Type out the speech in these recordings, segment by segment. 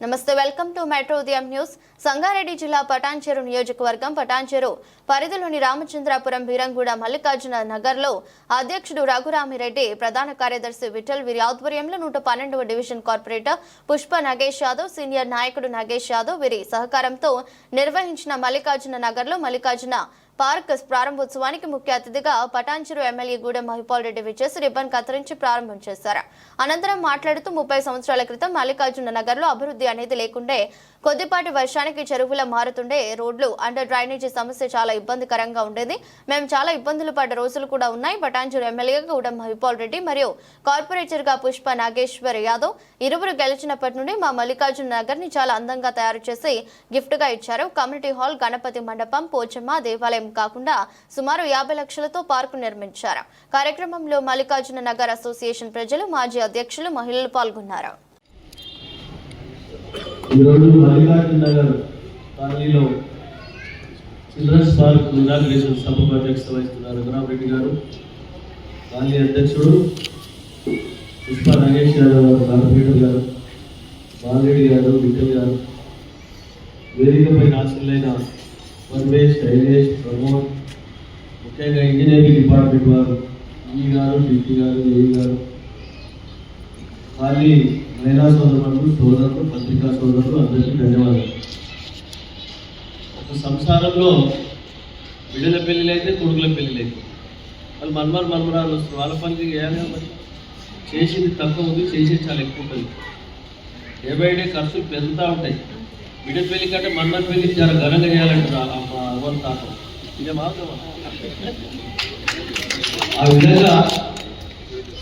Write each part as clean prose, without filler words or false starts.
నమస్తే welcome to metro ఉదయం news. Sangareddy జిల్లా పటాన్చెరు నియోజకవర్గం పటాన్చెరు పరిధిలోని రామచంద్రాపురం బీరంగూడ మల్లికార్జున నగర్లో అధ్యక్షుడు రఘురామిరెడ్డి, ప్రధాన కార్యదర్శి విఠల్ వీరి ఆధ్వర్యంలో 112వ division corporator Pushpa Nagesh Yadav, senior నాయకుడు నగేష్ యాదవ్ వీరి సహకారంతో నిర్వహించిన మల్లికార్జున నగర్లో మల్లికార్జున పార్క్ ప్రారంభోత్సవానికి ముఖ్య అతిథిగా పటాన్చెరు ఎమ్మెల్యే గూడెం మహిపాల్ రెడ్డి విచ్చేసి రిబ్బన్ కత్తిరించి ప్రారంభం చేశారు. అనంతరం మాట్లాడుతూ 30 సంవత్సరాల క్రితం మల్లికార్జున నగర్లో అభివృద్ధి అనేది లేకుండే, కొద్దిపాటి వర్షానికి చెరువులా మారుతుండే, రోడ్లు అండర్ డ్రైనేజీ సమస్య చాలా ఇబ్బందికరంగా ఉండేది. మేము చాలా ఇబ్బందులు పడ్డ రోజులు కూడా ఉన్నాయి. పటాన్చెరు ఎమ్మెల్యేగా గూడెం మహిపాల్ రెడ్డి మరియు కార్పొరేటర్గా పుష్ప నాగేశ్వర్ యాదవ్ ఇరువురు గెలిచినప్పటి నుండి మా మల్లికార్జున నగర్ ని చాలా అందంగా తయారు చేసి గిఫ్ట్ గా ఇచ్చారు. కమ్యూనిటీ హాల్, గణపతి మండపం, పోచమ్మ దేవాలయం కాకుండా సుమారు 50 లక్షలతో పార్కు నిర్మించారు. కార్యక్రమంలో మల్లికార్జున నగర్ అసోసియేషన్ ప్రజలు, మాజీ అధ్యక్షులు, మహిళలు పాల్గొన్నారు. చిల్డ్రన్స్ పార్క్ ఇనాగ్రేషన్ సభకు అధ్యక్షత వహిస్తున్నారు రఘురామిరెడ్డి గారు, కాలనీ అధ్యక్షుడు పుష్ప నగేష్ యాదవ్ గారు, కార్పొరేటర్ గారు బాలరెడ్డి గారు, విఠల్ గారు, వేదికపై ఆశలైన పరమేష్, శైలేష్, ప్రమోద్, ముఖ్యంగా ఇంజనీరింగ్ డిపార్ట్మెంట్ వారు ఈ గారు, డిప్టీ గారు, ఏ గారు, ఖాళీ మహిళా సోదరులు, సోదరులు, పత్రికా సోదరులు అందరికీ ధన్యవాదాలు. ఒక సంసారంలో బిడ్డల పెళ్ళిళ్ళు అయితే, కొడుకుల పెళ్ళిళ్ళు అయితే వాళ్ళు మన్మరాలు వస్తారు, వాళ్ళ పనికి చేయాలి. మరి చేసింది తక్కువ ఉంది, చేసేది చాలా ఎక్కువ ఉంటుంది. డే బై డే ఖర్చులు పెరుగుతూ ఉంటాయి. బిడ్డ పెళ్లి కంటే మన్మర్ పెళ్లి చాలా ఘనంగా చేయాలంటారు మా అవ్వని తాత. ఇదే మాత్రం ఆ విధంగా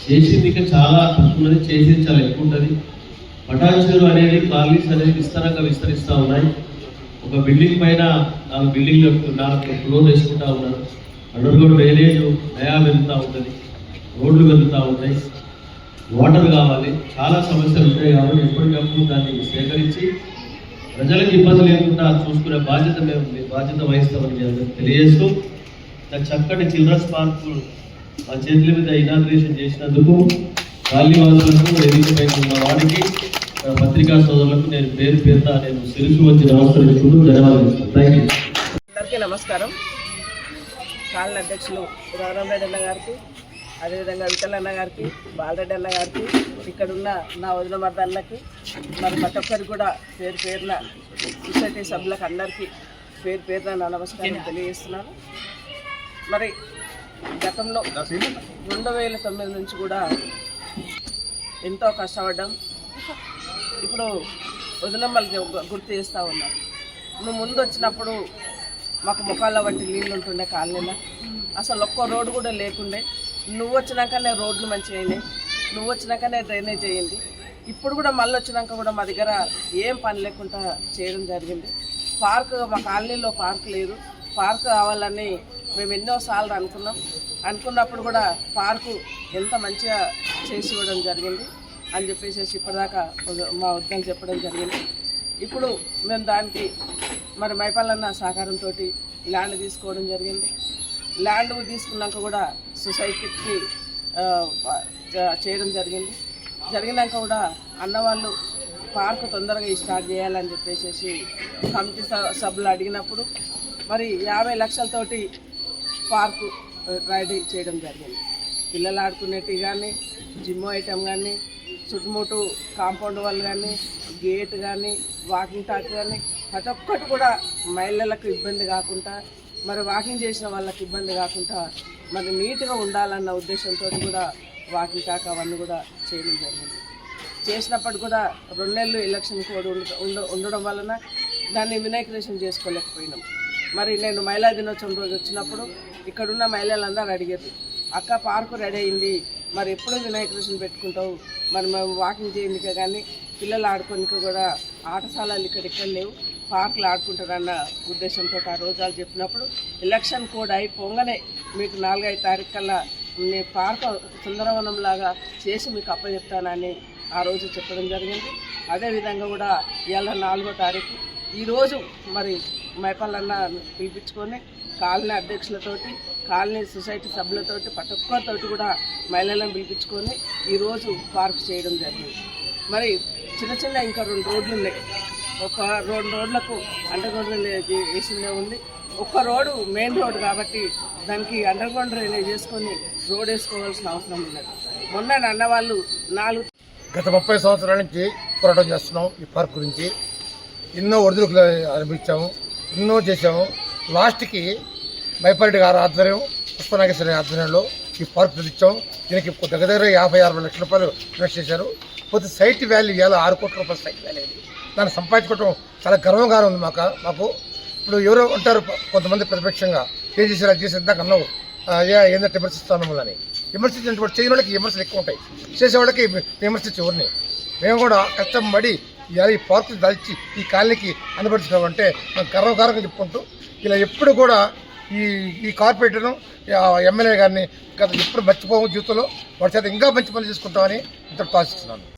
చేసింది ఇంకా చాలా తక్కువ ఉన్నది, చేసేది చాలా ఎక్కువ ఉంటుంది. పటాన్చెరు అనేది, కాలనీస్ అనేది విస్తరిస్తూ ఉన్నాయి. ఒక బిల్డింగ్ పైన 4 బిల్డింగ్లు 4 ఫ్లోర్ వేసుకుంటూ ఉన్నారు. అండర్గ్రౌండ్ డ్రైనేజ్ నయా వెళ్తూ ఉంటుంది, రోడ్లు వెళ్తూ ఉంటాయి, వాటర్ కావాలి, చాలా సమస్యలు ఉంటాయి. కాబట్టి ఎప్పటికప్పుడు దాన్ని సేకరించి ప్రజలకు ఇబ్బంది లేకుండా చూసుకునే బాధ్యత వహిస్తామని తెలియజేస్తూ, చక్కటి చిల్డ్రన్స్ పార్క్ మా చేతుల మీద ఇనాగ్రేషన్ చేసినందుకు కాలనీవాసులకు, వేదికపై ఉన్న వారికి, పత్రికా సోదరులకు నేను పేరున నేను శిరసు వచ్చి నమస్కరించుకుంటూ ధన్యవాదాలు. Thank you. అందరికీ నమస్కారం. కాలనీ అధ్యక్షులు రఘురామిరెడ్డి అన్న గారికి, అదేవిధంగా విఠల్ అన్న గారికి, బాలరెడ్డి అన్న గారికి, ఇక్కడున్న నా వదిన మర్దన్నకి, మరి ప్రతి ఒక్కరికి కూడా పేరున సొసైటీ సభ్యులకు అందరికీ పేరున నా నమస్కారం తెలియజేస్తున్నాను. మరి గతంలో 2009 నుంచి కూడా ఎంతో కష్టపడ్డాం. ఇప్పుడు వదినమ్మలకి గుర్తు చేస్తూ ఉన్నారు. నువ్వు ముందు వచ్చినప్పుడు మాకు ముఖాల వంటి నీళ్ళు ఉంటుండే కాలనీలో, అసలు ఒక్క రోడ్డు కూడా లేకుండే. నువ్వు వచ్చినాకనే రోడ్లు మంచిగా అయినాయి, నువ్వు వచ్చినాకనే డ్రైనేజ్ అయ్యింది. ఇప్పుడు కూడా మళ్ళీ వచ్చినాక కూడా మా దగ్గర ఏం పని లేకుండా చేయడం జరిగింది. పార్క్, మా కాలనీలో పార్క్ లేదు, పార్క్ కావాలని మేము ఎన్నోసార్లు అనుకున్నప్పుడు కూడా పార్కు ఎంత మంచిగా చేసి ఇవ్వడం జరిగింది అని చెప్పేసి ఇప్పటిదాకా మా వద్దలు చెప్పడం జరిగింది. ఇప్పుడు మేము దానికి మరి మైపాలన్న సహకారంతో ల్యాండ్ తీసుకోవడం జరిగింది. ల్యాండ్ తీసుకున్నాక కూడా సొసైటీకి చేయడం జరిగినాక కూడా అన్నవాళ్ళు పార్కు తొందరగా స్టార్ట్ చేయాలని చెప్పేసి కమిటీ సభ్యులు అడిగినప్పుడు మరి 50 లక్షలతోటి పార్కు రెడీ చేయడం జరిగింది. పిల్లలు ఆడుకునేటివి కానీ, జిమ్ ఐటమ్ కానీ, చుట్టుముట్టు కాంపౌండ్ వాళ్ళు కానీ, గేట్ కానీ, వాకింగ్ ట్రాక్ కానీ, ప్రతి ఒక్కటి కూడా మహిళలకు ఇబ్బంది కాకుండా, మరి వాకింగ్ చేసిన వాళ్ళకి ఇబ్బంది కాకుండా మరి నీట్గా ఉండాలన్న ఉద్దేశంతో కూడా వాకింగ్ ట్రాక్ అవన్నీ కూడా చేయడం జరిగింది. చేసినప్పుడు కూడా 2 నెలలు ఎలక్షన్ కోడ్ ఉండడం వలన దాన్ని వినాయకరేషన్ చేసుకోలేకపోయినాం. మరి నేను మహిళా దినోత్సవం రోజు వచ్చినప్పుడు ఇక్కడున్న మహిళలందరూ అడిగారు, అక్క పార్కు రెడీ అయింది, మరి ఎప్పుడు వినాయకరేషన్ పెట్టుకుంటావు, మరి మేము వాకింగ్ చేయడానికి కానీ పిల్లలు ఆడుకోనికి కూడా ఆటశాలలు ఇక్కడ లేవు, పార్కులు ఆడుకుంటారన్న ఉద్దేశంతో ఆ రోజాలు చెప్పినప్పుడు ఎలక్షన్ కోడ్ అయిపోగానే మీకు 4-5 తారీఖు కల్లా నేను పార్కు సుందరవనం లాగా చేసి మీకు అప్పచెప్తానని ఆ రోజు చెప్పడం జరిగింది. అదేవిధంగా కూడా ఇవాళ 4వ తారీఖు ఈరోజు మరి మైపాలన్న పిలిపించుకొని కాలనీ అధ్యక్షులతోటి, కాలనీ సొసైటీ సభ్యులతోటి, ప్రతి ఒక్కరితోటి కూడా మహిళలను పిలిపించుకొని ఈరోజు పార్క్ చేయడం జరిగింది. మరి చిన్న చిన్న ఇంకా 2 రోడ్లు ఉన్నాయి. ఒక 2 రోడ్లకు అండర్ గ్రౌండ్ డ్రైనేజ్ వేసిందే ఉంది. ఒక్క రోడ్డు మెయిన్ రోడ్ కాబట్టి దానికి అండర్ గ్రౌండ్ డ్రైనేజ్ చేసుకొని రోడ్ వేసుకోవాల్సిన అవసరం ఉన్నది. మొన్న అన్నవాళ్ళు 4 గత 30 సంవత్సరాల నుంచి పోరాటం చేస్తున్నాం. ఈ పార్క్ గురించి ఎన్నో ఒడిదుడుకులు అనుభవించాము, ఎన్నో చేసాము. లాస్ట్కి మైపారెడ్డి గారి ఆధ్వర్యం, పుష్పనాగేశ్వరి ఆధ్వర్యంలో ఈ పార్క్ తెచ్చాం. దీనికి దగ్గర 50-60 లక్షల రూపాయలు ఇన్వెస్ట్ చేశారు. పోతే సైట్ వాల్యూ ఇవాళ 6 కోట్ల రూపాయల సైట్ వాల్యూ అయింది. దాన్ని సంపాదించుకోవడం చాలా గర్వంగా ఉంది మాకు. ఇప్పుడు ఎవరో ఉంటారు కొంతమంది ప్రతిపక్షంగా ఏం చేశారు, అది చేసి ఇందాక అన్నావు ఏంటంటే విమర్శిస్తాను అని. విమర్శించినటువంటి చేయని వాళ్ళకి విమర్శలు ఎక్కువ ఉంటాయి, చేసేవాళ్ళకి విమర్శించే ఎవరిని. మేము కూడా కష్టపడి ఇవాళ ఈ పార్కుని దాల్చి ఈ కాలనీకి అనుభవించుకోవాలంటే మనం గర్వకారంగా చెప్పుకుంటూ ఇలా ఎప్పుడు కూడా ఈ కార్పొరేటర్ను ఎమ్మెల్యే గారిని ఎప్పుడు మర్చిపోము జీవితంలో. వాటి చేత ఇంకా మంచి పనులు చేసుకుంటామని ఇంతటితో ఆశిస్తున్నాను.